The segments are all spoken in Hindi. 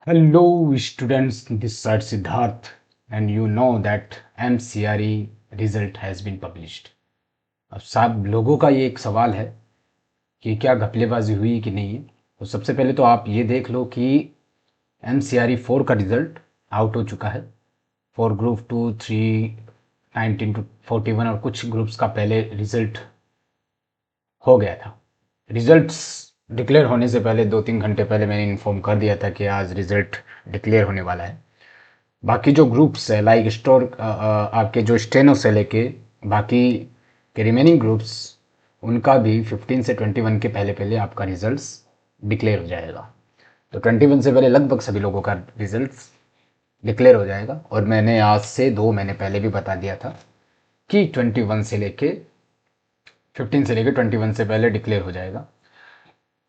Hello students, this side Siddharth and you know that MCRE result has been published. अब सब लोगों का ये एक सवाल है कि क्या घपलेबाजी हुई कि नहीं है। तो सबसे पहले तो आप ये देख लो कि MCRE 4 का रिजल्ट आउट हो चुका है फॉर ग्रुप 2, 3, 19 to 41 और कुछ ग्रुप्स का पहले रिजल्ट हो गया था। रिजल्ट्स डिक्लेयर होने से पहले 2-3 घंटे पहले मैंने इन्फॉर्म कर दिया था कि आज रिजल्ट डिक्लेयर होने वाला है। बाकी जो ग्रुप्स है लाइक स्टोर आपके जो स्टेनो से लेके बाकी के रिमेनिंग ग्रुप्स उनका भी 15 से 21 के पहले पहले आपका रिजल्ट्स डिक्लेयर हो जाएगा। तो 21 से पहले लगभग सभी लोगों का रिजल्ट्स डिक्लेयर हो जाएगा और मैंने आज से 2 महीने पहले भी बता दिया था कि 21 से लेके 15 से लेके 21 से पहले डिक्लेयर हो जाएगा।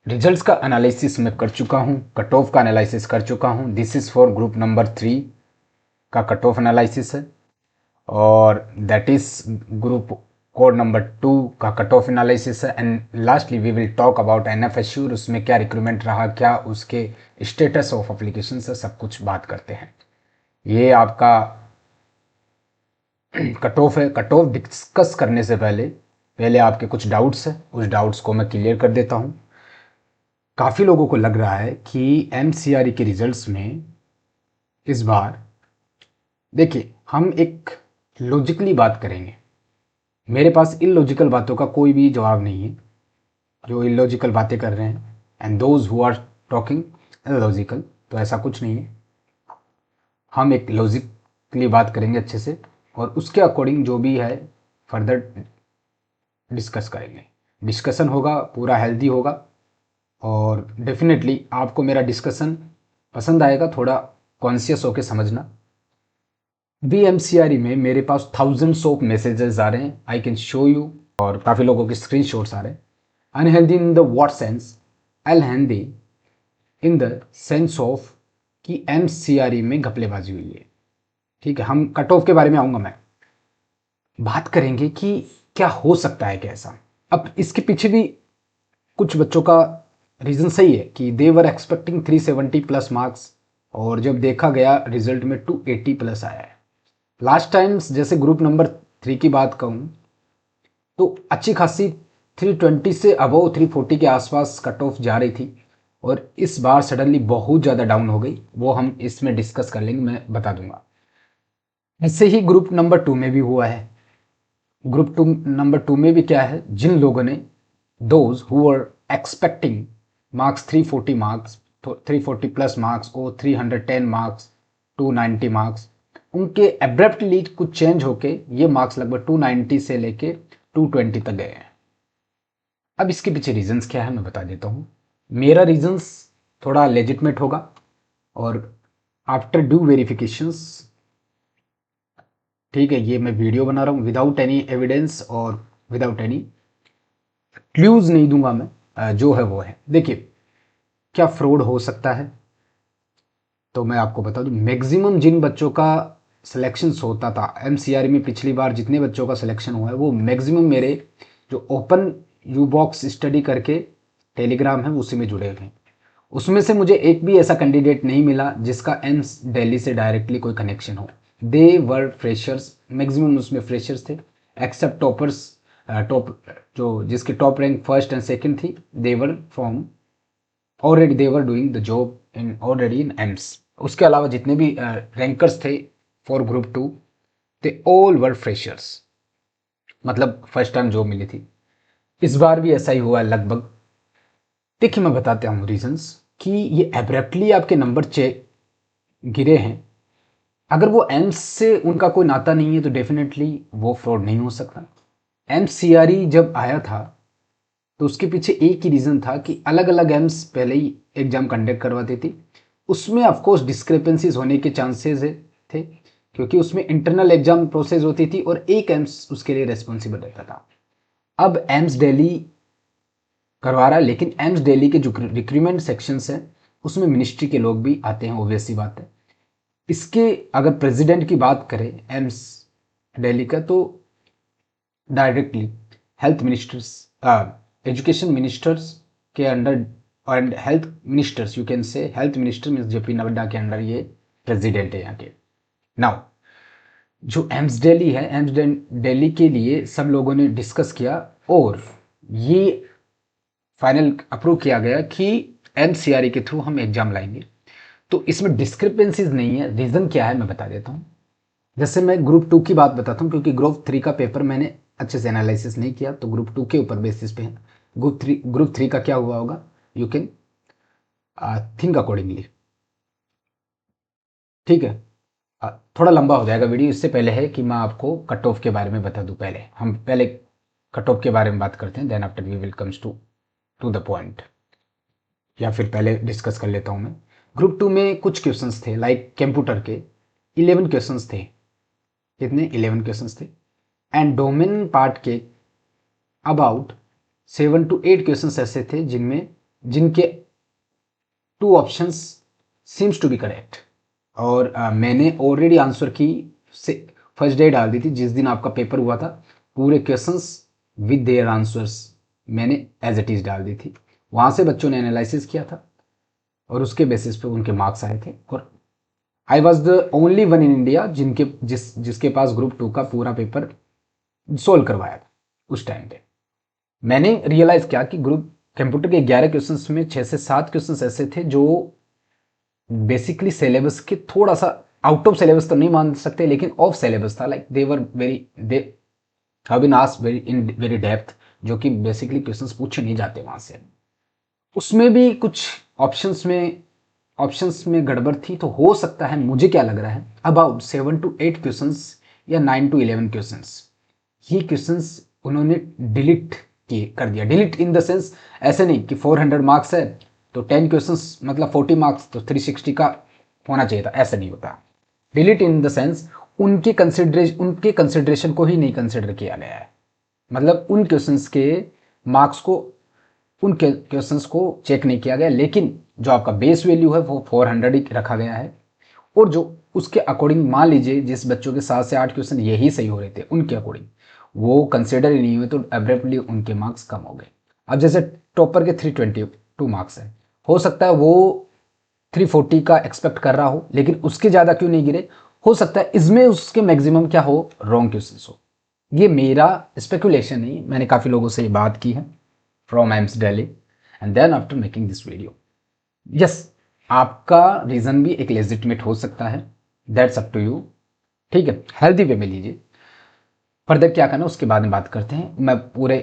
रिजल्ट्स का एनालिसिस मैं कर चुका हूँ, कट ऑफ का एनालिसिस कर चुका हूँ। This is for group number 3 का कट ऑफ एनालिसिस है और that is group code number 2 का कट ऑफ एनालिसिस है। And lastly we will talk about NF-ASSURE, उसमें क्या रिक्रूटमेंट रहा, क्या उसके स्टेटस ऑफ एप्लीकेशन है, सब कुछ बात करते हैं। ये आपका कट ऑफ है। कट ऑफ डिस्कस करने से पहले पहले आपके कुछ डाउट्स हैं, उस डाउट्स को मैं क्लियर कर देता हूँ। काफ़ी लोगों को लग रहा है कि MCRE के रिजल्ट्स में इस बार देखिए हम एक लॉजिकली बात करेंगे। मेरे पास इलॉजिकल बातों का कोई भी जवाब नहीं है जो इलॉजिकल बातें कर रहे हैं, and those who are talking illogical, तो ऐसा कुछ नहीं है। हम एक लॉजिकली बात करेंगे अच्छे से और उसके अकॉर्डिंग जो भी है फर्दर डिस्कस करेंगे। डिस्कशन होगा, पूरा हेल्दी होगा और डेफिनेटली आपको मेरा डिस्कशन पसंद आएगा। थोड़ा कॉन्शियस होकर समझना। VMCRE में मेरे पास थाउजेंड्स ऑफ मैसेजेस आ रहे हैं, आई कैन शो यू, और काफ़ी लोगों के स्क्रीनशॉट्स आ रहे हैं। Unhealthy in the what sense? Unhealthy in the sense of कि MCRE में घपलेबाजी हुई है। ठीक है, हम कट ऑफ के बारे में आऊँगा, मैं बात करेंगे कि क्या हो सकता है कैसा। अब इसके पीछे भी कुछ बच्चों का रीज़न सही है कि दे वर एक्सपेक्टिंग 370 प्लस मार्क्स और जब देखा गया रिजल्ट में 280 प्लस आया है। लास्ट टाइम्स जैसे ग्रुप नंबर 3 की बात कहूँ तो अच्छी खासी 320 से अबव 340 के आसपास कट ऑफ जा रही थी और इस बार सडनली बहुत ज़्यादा डाउन हो गई। वो हम इसमें डिस्कस कर लेंगे, मैं बता दूंगा। ऐसे ही ग्रुप नंबर 2 में भी हुआ है। ग्रुप नंबर 2 में भी क्या है, जिन लोगों ने those who are expecting marks 340 marks, 340 plus marks और 310 मार्क्स, 290 मार्क्स, उनके एब्रप्टली कुछ चेंज होके ये मार्क्स लगभग 290 से लेके 220 तक गए हैं। अब इसके पीछे रीजंस क्या है मैं बता देता हूँ। मेरा रीजंस थोड़ा लेजिटमेट होगा और आफ्टर ड्यू वेरिफिकेशंस, ठीक है, ये मैं वीडियो बना रहा हूँ विदाउट एनी एविडेंस और विदाउट एनी क्लूज नहीं दूंगा मैं, जो है वो है। देखिए क्या फ्रॉड हो सकता है तो मैं आपको बता दूं। मैक्सिमम जिन बच्चों का सिलेक्शन होता था MCRE में, पिछली बार जितने बच्चों का सिलेक्शन हुआ है वो मैक्सिमम मेरे जो ओपन यू बॉक्स स्टडी करके टेलीग्राम है उसी में जुड़े हैं। उसमें से मुझे एक भी ऐसा कैंडिडेट नहीं मिला जिसका एम्स दिल्ली से डायरेक्टली कोई कनेक्शन हो। दे वर फ्रेशर्स, मैक्सिमम उसमें फ्रेशर्स थे, एक्सेप्ट टॉपर्स। टॉप जो जिसकी top rank first and second थी, they were from already they were doing the job in already in AIIMS. उसके अलावा जितने भी रैंकर्स थे for group 2, they all were freshers, मतलब फर्स्ट टाइम जॉब मिली थी। इस बार भी ऐसा ही हुआ है लगभग। देखिए मैं बताता हूँ रीजंस कि ये एब्रप्टली आपके नंबर गिरे हैं। अगर वो एम्स से उनका कोई नाता नहीं है तो डेफिनेटली वो फ्रॉड नहीं हो सकता। MCRE जब आया था तो उसके पीछे एक ही रीज़न था कि अलग अलग एम्स पहले ही एग्जाम कंडक्ट करवाती थी। उसमें ऑफकोर्स डिस्क्रिपेंसीज होने के चांसेस थे क्योंकि उसमें इंटरनल एग्जाम प्रोसेस होती थी और एक एम्स उसके लिए रेस्पॉन्सिबल रहता था। अब एम्स दिल्ली करवा रहा है, लेकिन एम्स दिल्ली के जो रिक्रूटमेंट सेक्शंस हैं उसमें मिनिस्ट्री के लोग भी आते हैं, ऑब्वियस सी बात है। इसके अगर प्रेसिडेंट की बात करें एम्स दिल्ली का तो directly health ministers, education ministers के under and health ministers, you can say health minister means JP Nadda के अंडर ये प्रेसिडेंट है यहाँ के। नाउ जो एम्स दिल्ली है, एम्स दिल्ली के लिए सब लोगों ने डिस्कस किया और ये फाइनल अप्रूव किया गया कि एनसीआरई के थ्रू हम एग्जाम लाएंगे। तो इसमें डिस्क्रिपेंसीज नहीं है, रीज़न क्या है मैं बता देता हूँ। जैसे मैं ग्रुप 2 की बात बताता हूँ, क्योंकि ग्रुप 3 का पेपर मैंने अच्छे से एनालिसिस नहीं किया, तो ग्रुप 2 के ऊपर बेसिस पे है। ग्रुप 3 का क्या हुआ होगा, यू कैन थिंक अकॉर्डिंगली। ठीक है, थोड़ा लंबा हो जाएगा वीडियो, इससे पहले है कि मैं आपको कट ऑफ के बारे में बता दूं। पहले हम पहले कट ऑफ के बारे में बात करते हैं, then after we will comes to the point, या फिर पहले डिस्कस कर लेता हूं मैं। ग्रुप 2 में कुछ क्वेश्चंस थे, लाइक कंप्यूटर के 11 क्वेश्चंस थे। कितने? 11 क्वेश्चंस थे। एंड डोमेन पार्ट के अबाउट 7 to 8 क्वेश्चंस ऐसे थे जिनके 2 options seems to be correct. और मैंने ऑलरेडी आंसर की से फर्स्ट डे डाल दी थी, जिस दिन आपका पेपर हुआ था। पूरे क्वेश्चंस विद देयर आंसर्स मैंने एज इट इज डाल दी थी। वहाँ से बच्चों ने एनालिसिस किया था और उसके बेसिस पे उनके मार्क्स आए थे। और I was the only one in India जिसके पास ग्रुप 2 का पूरा पेपर सोल्व करवाया था उस टाइम पे। मैंने रियलाइज किया कि ग्रुप कंप्यूटर के 11 क्वेश्चंस में 6 से 7 क्वेश्चंस ऐसे थे जो बेसिकली सिलेबस के थोड़ा सा आउट ऑफ सिलेबस तो नहीं मान सकते, लेकिन ऑफ सिलेबस था। Like they were very they have been asked very in very depth, जो कि बेसिकली क्वेश्चंस पूछे नहीं जाते वहां से। उसमें भी कुछ ऑप्शंस में गड़बड़ थी। तो हो सकता है, मुझे क्या लग रहा है, अबाउट 7 to 8 क्वेश्चंस या 9 to 11 क्वेश्चंस, ये क्वेश्चंस उन्होंने डिलीट कर दिया। डिलीट इन द सेंस, ऐसे नहीं कि 400 मार्क्स है तो 10 क्वेश्चंस मतलब 40 मार्क्स, तो 360 का होना चाहिए था, ऐसा नहीं होता। डिलीट इन द सेंस उनके कंसिडरेशन को ही नहीं कंसिडर किया गया है। मतलब उन क्वेश्चंस के मार्क्स को, उन क्वेश्चंस को चेक नहीं किया गया, लेकिन जो आपका बेस वैल्यू है वो 400 ही रखा गया है। और जो उसके अकॉर्डिंग, मान लीजिए जिस बच्चों के 7 से 8 क्वेश्चन यही सही हो रहे थे, उनके अकॉर्डिंग वो कंसिडर ही नहीं हुए, तो एब्रेप्टली उनके मार्क्स कम हो गए। अब जैसे टॉपर के 322 मार्क्स है, हो सकता है वो 340 का एक्सपेक्ट कर रहा हो, लेकिन उसके ज़्यादा क्यों नहीं गिरे? हो सकता है इसमें उसके मैक्सिमम क्या हो, रॉन्ग क्वेश्चन हो। ये मेरा स्पेकुलेशन नहीं, मैंने काफ़ी लोगों से ये बात की है from AIIMS Delhi, and then after making this video. Yes, आपका रीज़न भी एक लेजिटिमेट हो सकता है, दैट्स अप टू यू। ठीक है, हेल्दी वे में लीजिए। फर्दर क्या करना उसके बाद में बात करते हैं। मैं पूरे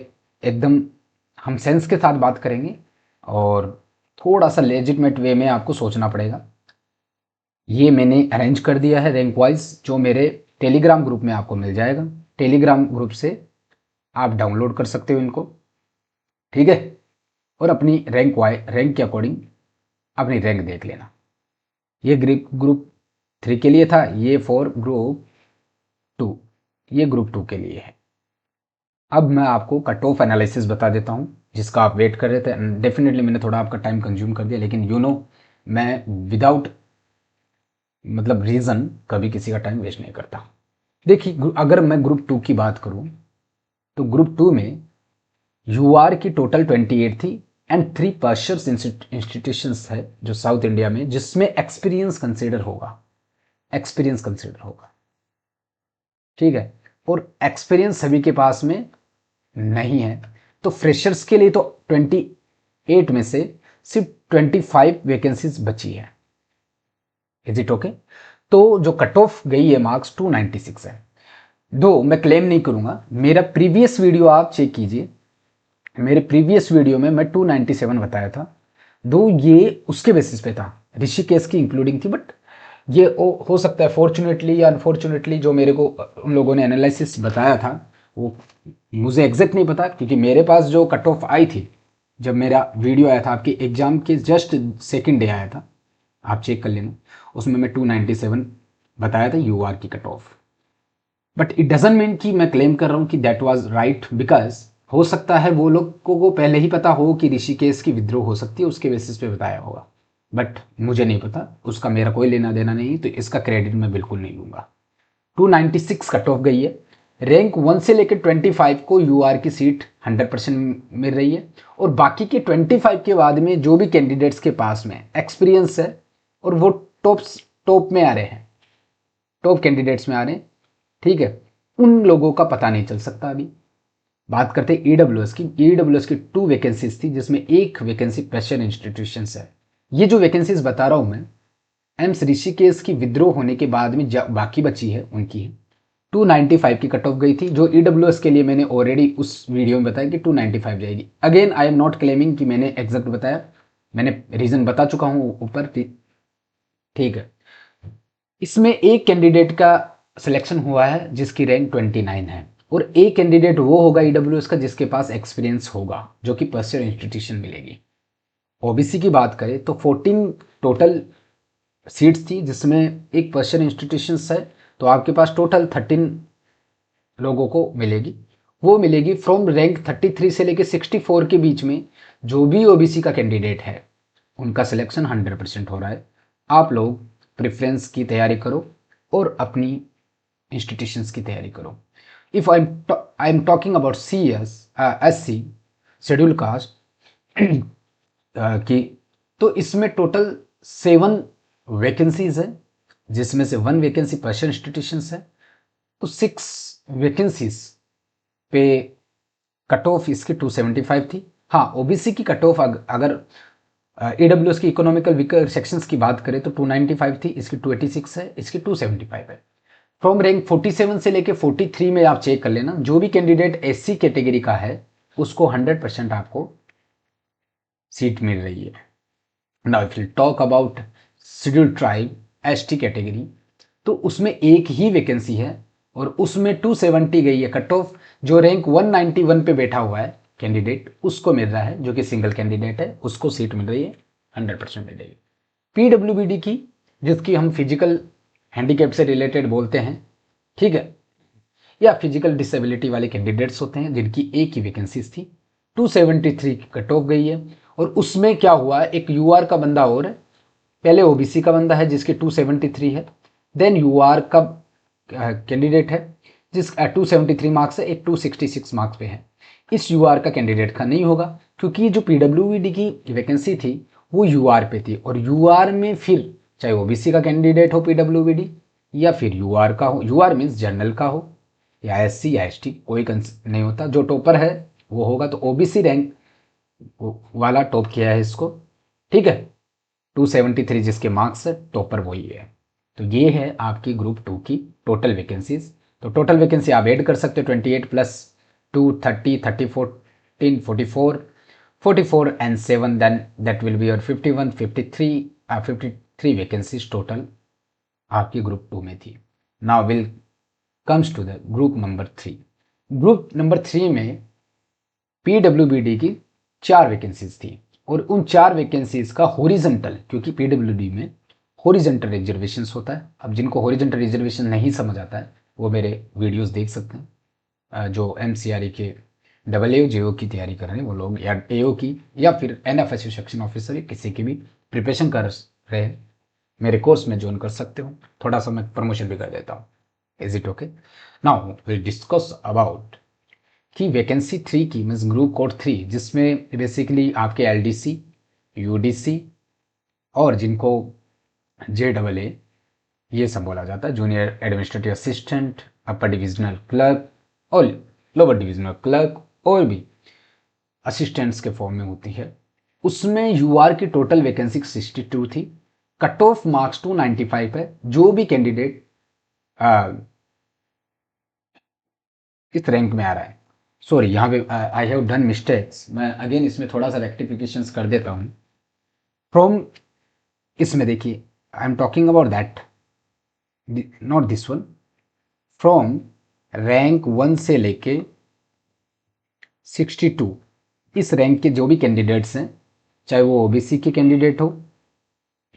एकदम हम सेंस के साथ बात करेंगे और थोड़ा सा लेजिटमेट वे में आपको सोचना पड़ेगा। ये मैंने अरेंज कर दिया है रैंक वाइज, जो मेरे टेलीग्राम ग्रुप में आपको मिल जाएगा। टेलीग्राम ग्रुप से आप डाउनलोड कर सकते हो इनको, ठीक है, और अपनी रैंक के अकॉर्डिंग अपनी रैंक देख लेना। ये ग्रुप 3 के लिए था, ये फॉर ग्रुप 2, ये ग्रुप 2 के लिए है। अब मैं आपको कट ऑफ एनालिसिस बता देता हूँ, जिसका आप वेट कर रहे थे। डेफिनेटली मैंने थोड़ा आपका टाइम कंज्यूम कर दिया, लेकिन मैं विदाउट मतलब रीज़न कभी किसी का टाइम वेस्ट नहीं करता। देखिए, अगर मैं ग्रुप 2 की बात करूँ तो ग्रुप 2 में यूआर की टोटल 28 थी एंड 3 पर्शर्स इंस्टीट्यूशंस है जो साउथ इंडिया में, जिसमें एक्सपीरियंस कंसिडर होगा। ठीक है, और एक्सपीरियंस सभी के पास में नहीं है। तो फ्रेशर्स के लिए तो 28 में से सिर्फ 25 वैकेंसीज बची है। Is it okay? तो जो कट ऑफ गई है मार्क्स 296 है। दो मैं क्लेम नहीं करूंगा, मेरा प्रीवियस वीडियो आप चेक कीजिए, मेरे प्रीवियस वीडियो में मैं 297 बताया था। दो ये उसके बेसिस पे था, ऋषिकेश की इंक्लूडिंग थी, बट ये हो सकता है फॉर्चुनेटली या अनफॉर्चुनेटली जो मेरे को उन लोगों ने एनालिसिस बताया था वो मुझे एग्जैक्ट नहीं पता, क्योंकि मेरे पास जो कट ऑफ आई थी जब मेरा वीडियो आया था, आपके एग्जाम के जस्ट सेकेंड डे आया था, आप चेक कर लेना, उसमें मैं 297 बताया था यूआर की cut off. But it doesn't mean कि मैं क्लेम कर रहा हूँ कि दैट वाज राइट, बिकॉज हो सकता है वो लोग को पहले ही पता हो कि ऋषिकेश की विद्रोह हो सकती है, उसके बेसिस पे बताया होगा, बट मुझे नहीं पता, उसका मेरा कोई लेना देना नहीं, तो इसका क्रेडिट मैं बिल्कुल नहीं लूँगा। 296 कट ऑफ गई है, रैंक 1 से लेकर 25 को यूआर की सीट 100% मिल रही है, और बाकी के 25 के बाद में जो भी कैंडिडेट्स के पास में एक्सपीरियंस है और वो टॉप में आ रहे हैं, टॉप कैंडिडेट्स में आ रहे हैं, ठीक है, उन लोगों का पता नहीं चल सकता अभी। बात करते हैं ईडब्ल्यूएस की। ईडब्ल्यूएस की 2 वैकेंसीज थी, जिसमें एक वैकेंसी प्रेशर इंस्टीट्यूशन है। ये जो वैकेंसीज बता रहा हूं मैं, एम्स ऋषिकेश की विद्रोह होने के बाद में बाकी बची है उनकी 295 की कट ऑफ गई थी, जो ईडब्ल्यूएस के लिए मैंने ऑलरेडी उस वीडियो में बताया कि 295 जाएगी। Again I am not claiming कि मैंने एग्जैक्ट बताया, मैंने रीजन बता चुका हूं ऊपर, ठीक है। इसमें एक कैंडिडेट का सिलेक्शन हुआ है जिसकी रैंक 29 है, और एक कैंडिडेट वो होगा ईडब्ल्यूएस का जिसके पास एक्सपीरियंस होगा, जो कि पर्सियर इंस्टीट्यूशन मिलेगी। ओबीसी की बात करें तो 14 टोटल सीट्स थी, जिसमें एक पर्सियर इंस्टीट्यूशन है, तो आपके पास टोटल 13 लोगों को मिलेगी। वो मिलेगी फ्रॉम रैंक 33 से लेकर 64 के बीच में। जो भी ओबीसी का कैंडिडेट है उनका सिलेक्शन 100% हो रहा है। आप लोग प्रेफरेंस की तैयारी करो और अपनी इंस्टीट्यूशंस की तैयारी करो। If I am talking about SC schedule caste की, तो इसमें टोटल 7 वैकेंसीज है, जिसमें से 1 वैकेंसी पर्सियर इंस्टीट्यूशंस है, तो 6 वैकेंसीज पे कट ऑफ इसकी 275 थी। हाँ, ओबीसी की कट ऑफ अगर ईडब्ल्यूएस की इकोनॉमिकल वीकर सेक्शंस की बात करें तो 295 थी, इसकी 286 है, इसकी 275 है। फ्रॉम रैंक 47 से लेके 43 में आप चेक कर लेना, जो भी कैंडिडेट एससी कैटेगरी का है उसको 100% आपको सीट मिल रही है। Now if you talk about scheduled tribe ST category, तो उसमें एक ही वैकेंसी है और उसमें 270 गई है कट ऑफ। जो रैंक 191 पे बैठा हुआ है कैंडिडेट उसको मिल रहा है, जो कि सिंगल कैंडिडेट है, उसको सीट मिल रही है, 100% मिल रही है। पीडब्ल्यूबीडी की, जिसकी हम फिजिकल हैंडीकैप से रिलेटेड बोलते हैं, ठीक है, या फिजिकल डिसेबिलिटी वाले कैंडिडेट्स होते हैं जिनकी एक ही वैकेंसीज थी, 273 की कट ऑफ गई है। और उसमें क्या हुआ, एक यूआर का बंदा और है, पहले ओबीसी का बंदा है जिसकी 273 है, देन यूआर का कैंडिडेट है जिस 273 मार्क्स है, एक 266 मार्क्स पे है। इस यूआर का कैंडिडेट का नहीं होगा, क्योंकि जो पीडब्ल्यूबीडी की वैकेंसी थी वो यूआर पे थी, और यूआर में फिर चाहे ओबीसी का कैंडिडेट हो पीडब्ल्यूबीडी, या फिर यूआर का हो, यूआर मीन्स जनरल का हो, या एससी या एसटी, कोई नहीं होता, जो टॉपर है वो होगा। तो ओबीसी रैंक वाला टॉप किया है इसको, ठीक है, 273 जिसके मार्क्स है, टॉपर वही है। तो ये है आपकी ग्रुप 2 की टोटल वैकेंसीज। तो टोटल वैकेंसी आप ऐड कर सकते हो, 28 प्लस 2 30 30 14 44 44 and 7, then that will be your 51 53 vacancies total आपकी ग्रुप 2 में थी। Now will comes to the group number 3। Group number 3 में पीडब्ल्यूबीडी की 4 वैकेंसीज थी, और उन 4 वैकेंसीज का हॉरिजॉन्टल, क्योंकि पीडब्ल्यूडी में हॉरिजॉन्टल रिजर्वेशन होता है। अब जिनको हॉरिजॉन्टल रिजर्वेशन नहीं समझ आता है वो मेरे वीडियोस देख सकते हैं, जो एमसीआरई के AAO JO की तैयारी कर रहे हैं वो लोग, या AO की, या फिर एनएफएसयू सेक्शन ऑफिसर, किसी की भी प्रिपरेशन कर रहे हैं, मेरे कोर्स में ज्वाइन कर सकते हो। थोड़ा सा मैं प्रमोशन भी कर देता हूँ। Is it okay? Now will discuss about कि वैकेंसी 3 की मीन्स ग्रुप कोड 3, जिसमें बेसिकली आपके LDC UDC और जिनको JAA ये सब बोला जाता है, जूनियर एडमिनिस्ट्रेटिव असिस्टेंट, अपर डिविजनल क्लर्क और लोअर डिविजनल क्लर्क, और भी असिस्टेंट्स के फॉर्म में होती है, उसमें यूआर की टोटल वैकेंसी 62 थी। कट ऑफ मार्क्स 295 है। जो भी कैंडिडेट इस रैंक में आ रहा है, सॉरी यहाँ पे आई हैव डन मिस्टेक्स, मैं अगेन इसमें थोड़ा सा रेक्टिफिकेशंस कर देता हूँ। फ्रॉम, इसमें देखिए I am talking about that, not this one, from rank 1 से लेके 62, इस रैंक के जो भी कैंडिडेट्स हैं, चाहे वो ओबीसी के कैंडिडेट हो,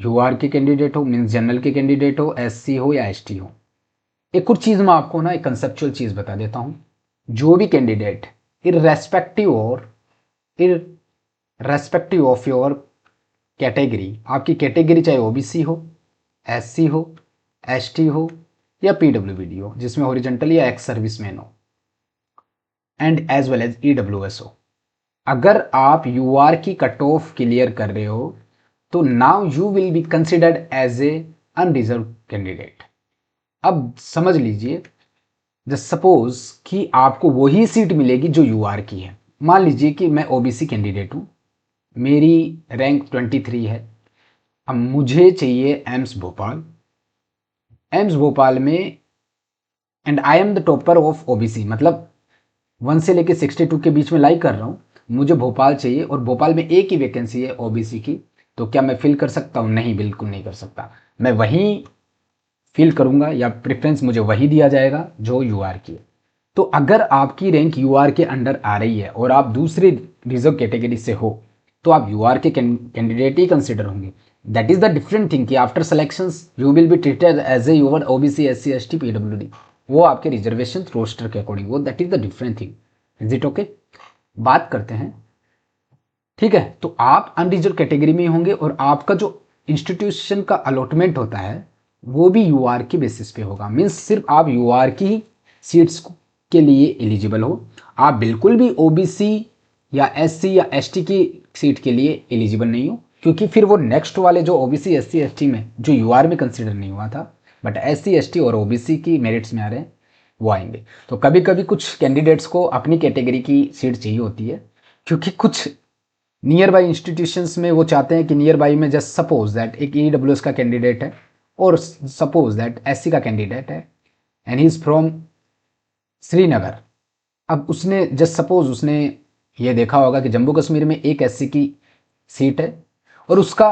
यूआर के कैंडिडेट हो, मीन्स जनरल के कैंडिडेट हो, एससी हो या एसटी हो। एक और चीज़ मैं आपको ना एक कंसेप्चुअल चीज़ बता देता हूँ, जो भी candidate irrespective of your category, आपकी कैटेगरी चाहे ओबीसी हो, एससी हो, एसटी हो या पीडब्ल्यूबीडी हो, जिसमें हॉरिजॉन्टल या एक्स सर्विसमैन हो, and as well as EWS हो। अगर आप UR की कट ऑफ क्लियर कर रहे हो तो now you will be considered as a unreserved candidate. अब समझ लीजिए, जस्ट सपोज कि आपको वही सीट मिलेगी जो UR की है। मान लीजिए कि मैं OBC कैंडिडेट हूँ, मेरी रैंक 23 है। अब मुझे चाहिए एम्स भोपाल। एम्स भोपाल में and I am the topper of OBC, मतलब 1 से लेके 62 के बीच में लाइक कर रहा हूँ। मुझे भोपाल चाहिए और भोपाल में एक ही वैकेंसी है OBC की। तो क्या मैं फिल कर सकता हूँ? नहीं, बिल्कुल नहीं कर सकता। मैं वहीं फिल करूँगा या प्रेफरेंस मुझे वही दिया जाएगा जो UR की है। तो अगर आपकी रैंक UR के अंडर आ रही है और आप दूसरे रिजर्व कैटेगरी से हो तो आप UR के कैंडिडेट ही कंसिडर होंगे। That is the different thing कि after selections you will be treated as a your OBC SC ST PWD, वो आपके रिजर्वेशन रोस्टर के अकॉर्डिंग, वो that is the different thing. Is it okay? बात करते हैं, ठीक है। तो आप अनरिजर्व कैटेगरी में होंगे और आपका जो इंस्टीट्यूशन का अलॉटमेंट होता है वो भी UR के बेसिस पे होगा। मीन्स सिर्फ आप UR की सीट्स के लिए एलिजिबल हो, आप बिल्कुल भी OBC या SC या ST की सीट के लिए एलिजिबल नहीं हो, क्योंकि फिर वो नेक्स्ट वाले जो OBC SC ST में जो UR में कंसिडर नहीं हुआ था बट SC ST और OBC की मेरिट्स में आ रहे हैं वो आएंगे। तो कभी कभी कुछ कैंडिडेट्स को अपनी कैटेगरी की सीट चाहिए होती है, क्योंकि कुछ नियर बाई इंस्टीट्यूशंस में वो चाहते हैं कि नियर बाई में जस्ट सपोज दैट एक EWS का कैंडिडेट है और सपोज दैट SC का कैंडिडेट है and he is from Srinagar. अब उसने जस्ट सपोज उसने ये देखा होगा कि जम्मू कश्मीर में एक SC की सीट है और उसका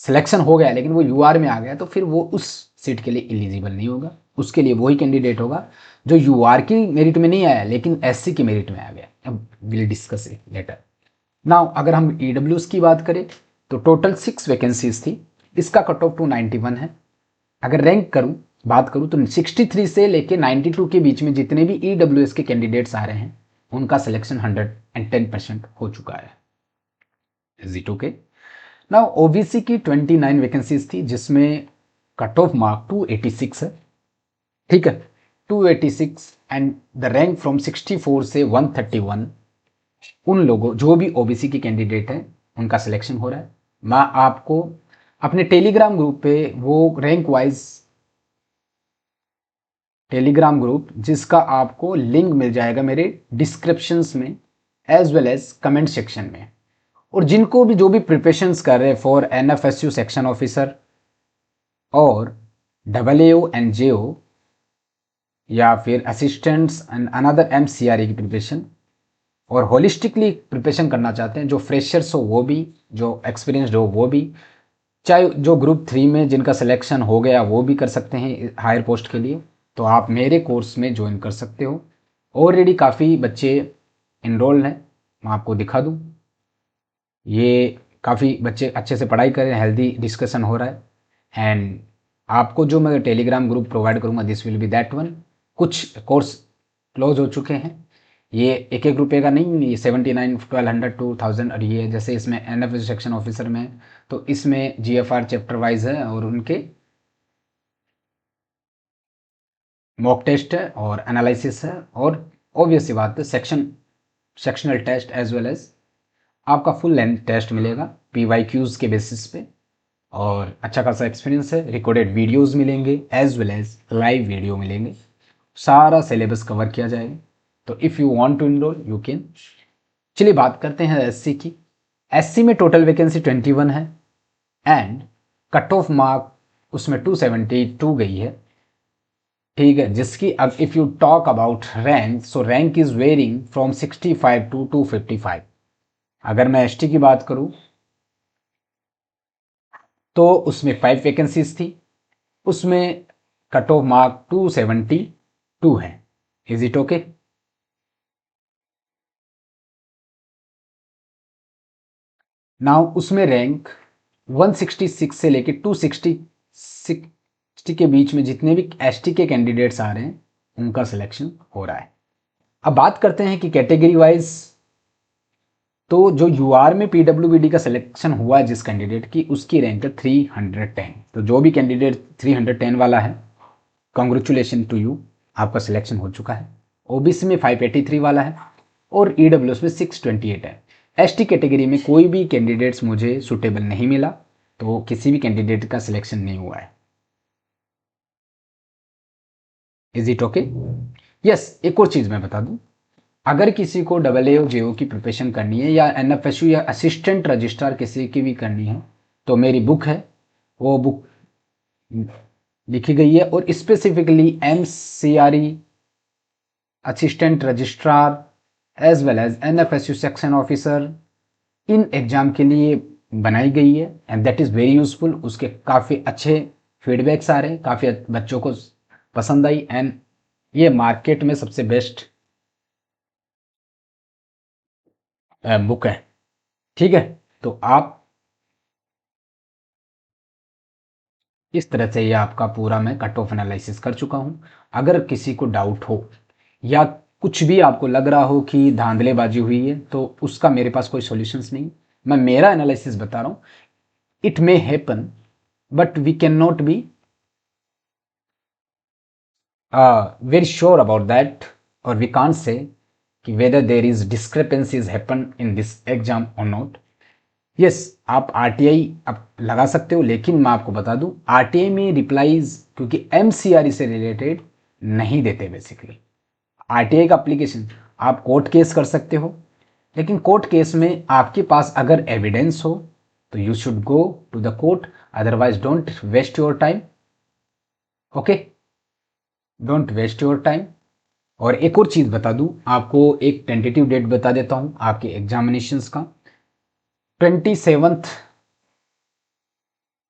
सिलेक्शन हो गया लेकिन वो UR में आ गया, तो फिर वो उस सीट के लिए एलिजिबल नहीं होगा। उसके लिए वही कैंडिडेट होगा जो UR की मेरिट में नहीं आया लेकिन SC की मेरिट में आ गया। अब will discuss it later. Now अगर हम EWS की बात करें तो टोटल 6 वैकेंसीज थी, इसका कट ऑफ 291 है। अगर रैंक बात करूं तो 63 से लेके 92 के बीच में जितने भी EWS के कैंडिडेट्स आ रहे हैं उनका सिलेक्शन 110% हो चुका है। Is it okay? Now OBC की 29 वैकेंसीज थी जिसमें कट ऑफ मार्क 286 है, ठीक है, 286 एंड द रैंक फ्रॉम 64 से 131 उन लोगों जो भी OBC की कैंडिडेट हैं उनका सिलेक्शन हो रहा है। मैं आपको अपने टेलीग्राम ग्रुप पे वो रैंक वाइज टेलीग्राम ग्रुप जिसका आपको लिंक मिल जाएगा मेरे डिस्क्रिप्शंस में as well as comment section में। और जिनको भी जो भी प्रिपरेशंस कर रहे हैं फॉर NFSU सेक्शन ऑफिसर और AAO एंड JO या फिर असिस्टेंट्स एंड अनदर MCRE की प्रिपरेशन और होलिस्टिकली प्रिपरेशन करना चाहते हैं, जो फ्रेशर्स हो वो भी, जो एक्सपीरियंसड हो वो भी, चाहे जो ग्रुप 3 में जिनका सिलेक्शन हो गया वो भी कर सकते हैं हायर पोस्ट के लिए, तो आप मेरे कोर्स में ज्वाइन कर सकते हो। ऑलरेडी काफ़ी बच्चे इनरोल्ड हैं, मैं आपको दिखा दूँ, ये काफ़ी बच्चे अच्छे से पढ़ाई कर रहे हैं, हेल्दी डिस्कशन हो रहा है। एंड आपको जो मैं टेलीग्राम ग्रुप प्रोवाइड करूँगा this will be that one. कुछ कोर्स क्लोज हो चुके हैं, ये एक एक रुपये का नहीं, ये 79, 1200, 2000, और ये जैसे इसमें NFSU सेक्शन ऑफिसर में तो इसमें GFR चैप्टर वाइज है और उनके मॉक टेस्ट है और एनालिसिस है और ऑब्वियस सी बात है sectional test as well as आपका फुल लेंथ टेस्ट मिलेगा PYQs के बेसिस पे और अच्छा खासा एक्सपीरियंस है। रिकॉर्डेड वीडियोस मिलेंगे as well as live video मिलेंगे, सारा सिलेबस कवर किया जाएगा। तो if you want to enroll you can. चलिए बात करते हैं SC की। SC में टोटल वैकेंसी 21 है एंड कट ऑफ मार्क उसमें 272 गई है, ठीक है, जिसकी अब if you talk about rank, so rank is varying from 65 to 255। अगर मैं ST की बात करूं तो उसमें 5 वैकेंसीज थी, उसमें कट ऑफ मार्क 272 है। Is it okay? नाउ उसमें रैंक 166 से लेके 266 के बीच में जितने भी ST के कैंडिडेट्स आ रहे हैं उनका सिलेक्शन हो रहा है। अब बात करते हैं कि कैटेगरी वाइज, तो जो UR में PWBD का सिलेक्शन हुआ है जिस कैंडिडेट की, उसकी रैंक है 310। तो जो भी कैंडिडेट 310 वाला है, कॉन्ग्रेचुलेशन टू यू, आपका सिलेक्शन हो चुका है। ओबीसी में 583 वाला है और ईडब्ल्यूएस में 628 है। एसटी कैटेगरी में कोई भी कैंडिडेट्स मुझे सुटेबल नहीं मिला, तो किसी भी कैंडिडेट का सिलेक्शन नहीं हुआ है। Is it okay? यस, एक और चीज़ मैं बता दूं, अगर किसी को डबल ए जेओ की प्रिपरेशन करनी है या एनएफएसयू या असिस्टेंट रजिस्ट्रार किसी की भी करनी है, तो मेरी बुक है, वो बुक लिखी गई है और specifically MCRE assistant registrar as well as NFSU section officer in exam के लिए बनाई गई है and that is very useful. उसके काफ़ी अच्छे फीडबैक्स आ रहे हैं, काफ़ी बच्चों को पसंद आई एंड ये मार्केट में सबसे बेस्ट बुक है। ठीक है, तो आप इस तरह से ये आपका पूरा मैं कट ऑफ एनालिसिस कर चुका हूँ। अगर किसी को डाउट हो या कुछ भी आपको लग रहा हो कि धांधलेबाजी हुई है, तो उसका मेरे पास कोई सॉल्यूशंस नहीं, मैं मेरा एनालिसिस बता रहा हूँ। It may happen but we can not be very sure about that, और वी कांट से कि whether there is discrepancies happen in this exam और नॉट। यस, आप आरटीआई आप लगा सकते हो, लेकिन मैं आपको बता दूं आरटीआई में रिप्लाईज क्योंकि एमसीआरई से रिलेटेड नहीं देते। बेसिकली आरटीआई का एप्लीकेशन आप कोर्ट केस कर सकते हो, लेकिन कोर्ट केस में आपके पास अगर एविडेंस हो तो you should go to the court, otherwise don't waste your time. Okay, don't waste your time. और एक और चीज़ बता दूं आपको, एक टेंटेटिव डेट बता देता हूं आपके एग्जामिनेशंस का। 27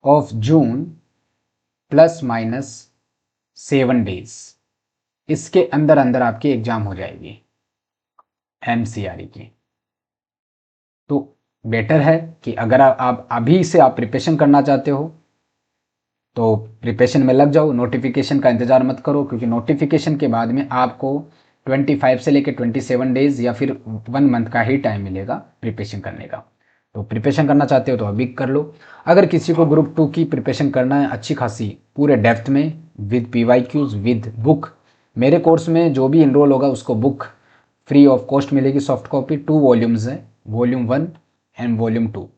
of June plus minus 7 days, इसके अंदर अंदर आपकी एग्जाम हो जाएगी एमसीआरई की। तो बेटर है कि अगर आप अभी से आप प्रिपरेशन करना चाहते हो तो प्रिपरेशन में लग जाओ, नोटिफिकेशन का इंतज़ार मत करो, क्योंकि नोटिफिकेशन के बाद में आपको 25 से लेकर 27 डेज या फिर 1 मंथ का ही टाइम मिलेगा प्रिपरेशन करने का। तो प्रिपरेशन करना चाहते हो तो अभी कर लो। अगर किसी को ग्रुप 2 की प्रिपरेशन करना है अच्छी खासी पूरे डेप्थ में विद पीवाईक्यूज विद बुक, मेरे कोर्स में जो भी इनरोल होगा उसको बुक फ्री ऑफ कॉस्ट मिलेगी, सॉफ्ट कॉपी 2 वॉल्यूम्स हैं, वॉल्यूम 1 एंड वॉल्यूम 2।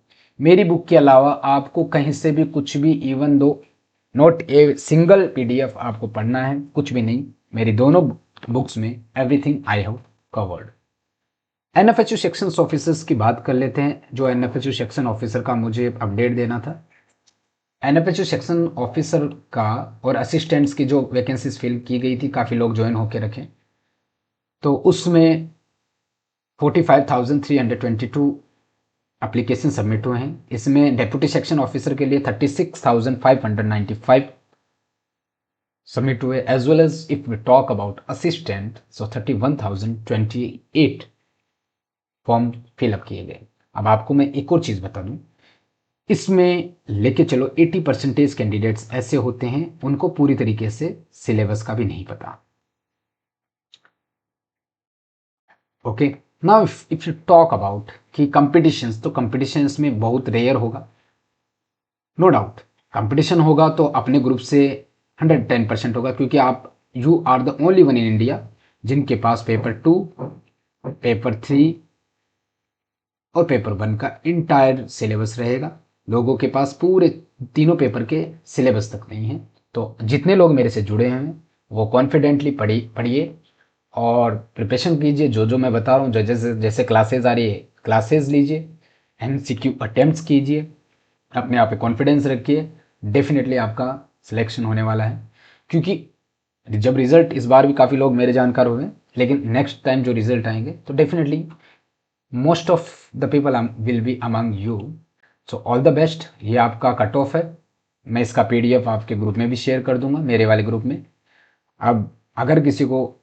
मेरी बुक के अलावा आपको कहीं से भी कुछ भी, even though not a single PDF आपको पढ़ना है, कुछ भी नहीं, मेरी दोनों बुक्स में everything I have covered. NFHU section officers की बात कर लेते हैं। जो एनएफएचयू सेक्शन ऑफिसर का मुझे अपडेट देना था, एनएफएचयू सेक्शन ऑफिसर का और असिस्टेंट्स की जो वैकेंसीज फिल की गई थी, काफ़ी लोग ज्वाइन होकर रखे, तो उसमें 45,322 एप्लीकेशन सबमिट हुए हैं। इसमें डेप्यूटी सेक्शन ऑफिसर के लिए 36,595 सबमिट हुए, as well as if we talk about assistant so 31,028 form fill up किए गए। अब आपको मैं एक और चीज़ बता दूं, इसमें लेके चलो 80% कैंडिडेट्स ऐसे होते हैं उनको पूरी तरीके से सिलेबस का भी नहीं पता। Okay, now if you talk about कि कंपटीशंस, तो कंपटीशंस में बहुत रेयर होगा, नो डाउट कंपटीशन होगा तो अपने ग्रुप से 110% होगा, क्योंकि आप you are the only one in India जिनके पास पेपर 2, पेपर 3 और पेपर 1 का इंटायर सिलेबस रहेगा। लोगों के पास पूरे तीनों पेपर के सिलेबस तक नहीं है। तो जितने लोग मेरे से जुड़े हैं वो कॉन्फिडेंटली पढ़िए और प्रिपरेशन कीजिए। जो जो मैं बता रहा हूँ, जैसे जैसे क्लासेज आ रही है क्लासेज लीजिए, एमसीक्यू अटेम्प्ट्स कीजिए, अपने आप पे कॉन्फिडेंस रखिए, डेफिनेटली आपका सिलेक्शन होने वाला है। क्योंकि जब रिजल्ट, इस बार भी काफ़ी लोग मेरे जानकार हुए, लेकिन नेक्स्ट टाइम जो रिजल्ट आएंगे तो definitely most of the people will be among you. So all the best. ये आपका कट ऑफ है, मैं इसका पीडीएफ आपके ग्रुप में भी शेयर कर दूंगा, मेरे वाले ग्रुप में। अब अगर किसी को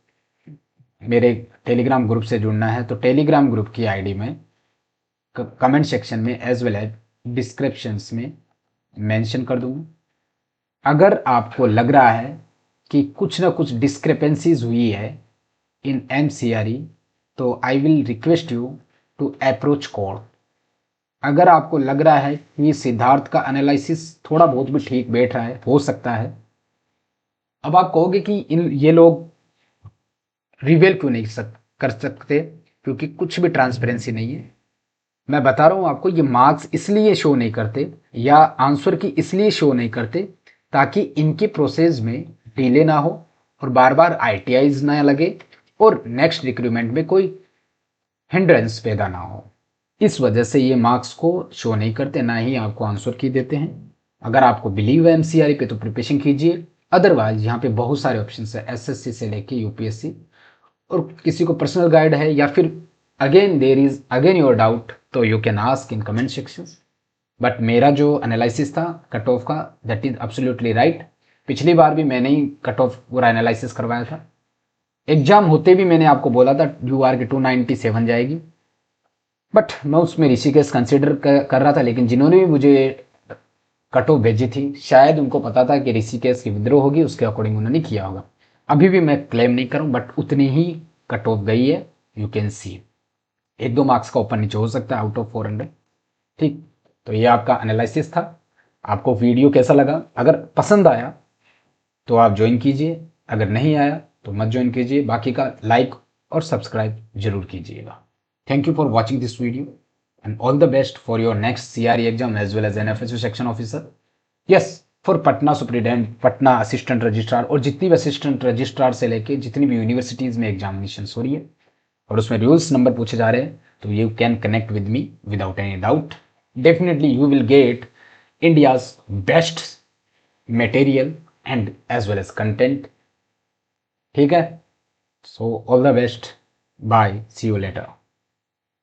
मेरे टेलीग्राम ग्रुप से जुड़ना है तो टेलीग्राम ग्रुप की आईडी में कमेंट सेक्शन में एज वेल एज डिस्क्रिप्शंस में मेंशन कर दूंगा। अगर आपको लग रहा है कि कुछ ना कुछ डिस्क्रिपेंसीज हुई है इन एमसीआरई, तो I will request you to approach court. अगर आपको लग रहा है कि सिद्धार्थ का एनालिसिस थोड़ा बहुत भी ठीक बैठ रहा है, हो सकता है, अब आप कहोगे कि इन ये लोग रिवील क्यों नहीं कर सकते? क्योंकि कुछ भी ट्रांसपेरेंसी नहीं है। मैं बता रहा हूँ आपको, ये मार्क्स इसलिए शो नहीं करते या आंसर की इसलिए शो नहीं करते ताकि इनके प्रोसेस में डिले ना हो और बार बार आईटीआईज ना लगे और नेक्स्ट रिक्रूटमेंट में कोई हिंड्रेंस पैदा ना हो। इस वजह से ये मार्क्स को शो नहीं करते, ना ही आपको आंसर की देते हैं। अगर आपको बिलीव है एमसीआरई पे तो प्रिपरेशन कीजिए, अदरवाइज यहाँ पे बहुत सारे ऑप्शन है एसएससी से लेके यूपीएससी। और किसी को पर्सनल गाइड है या फिर again there is again your doubt तो you can ask in comment section. But मेरा जो एनालिसिस था कट ऑफ का दैट इज एब्सोल्युटली राइट। पिछली बार भी मैंने ही कट ऑफ पूरा एनालिसिस करवाया था। एग्जाम होते भी मैंने आपको बोला था यूआर की 297 जाएगी, बट मैं उसमें ऋषिकेश कंसिडर कर रहा था। लेकिन जिन्होंने भी मुझे कट ऑफ भेजी थी शायद उनको पता था कि ऋषिकेश की विद्रोह होगी, उसके अकॉर्डिंग उन्होंने किया होगा। अभी भी मैं क्लेम नहीं करूं, बट उतनी ही कट ऑफ गई है। यू कैन सी 1-2 मार्क्स का ऊपर नीचे हो सकता है आउट ऑफ 400। ठीक, तो ये आपका एनालिसिस था। आपको वीडियो कैसा लगा? अगर पसंद आया तो आप ज्वाइन कीजिए, अगर नहीं आया तो मत ज्वाइन कीजिए। बाकी का लाइक और सब्सक्राइब जरूर कीजिएगा। Thank you for watching this video and all the best for your next CRE exam as well as NFSU section officer. Yes, for Patna superintendent, Patna assistant registrar और जितनी भी असिस्टेंट रजिस्ट्रार से लेके जितनी भी यूनिवर्सिटीज़ में एग्जामिनेशन हो रही है और उसमें रूल्स नंबर पूछे जा रहे हैं, तो you can connect with me without any doubt. Definitely you will get India's best material and as well as content. ठीक है, so all the best, bye, see you letter.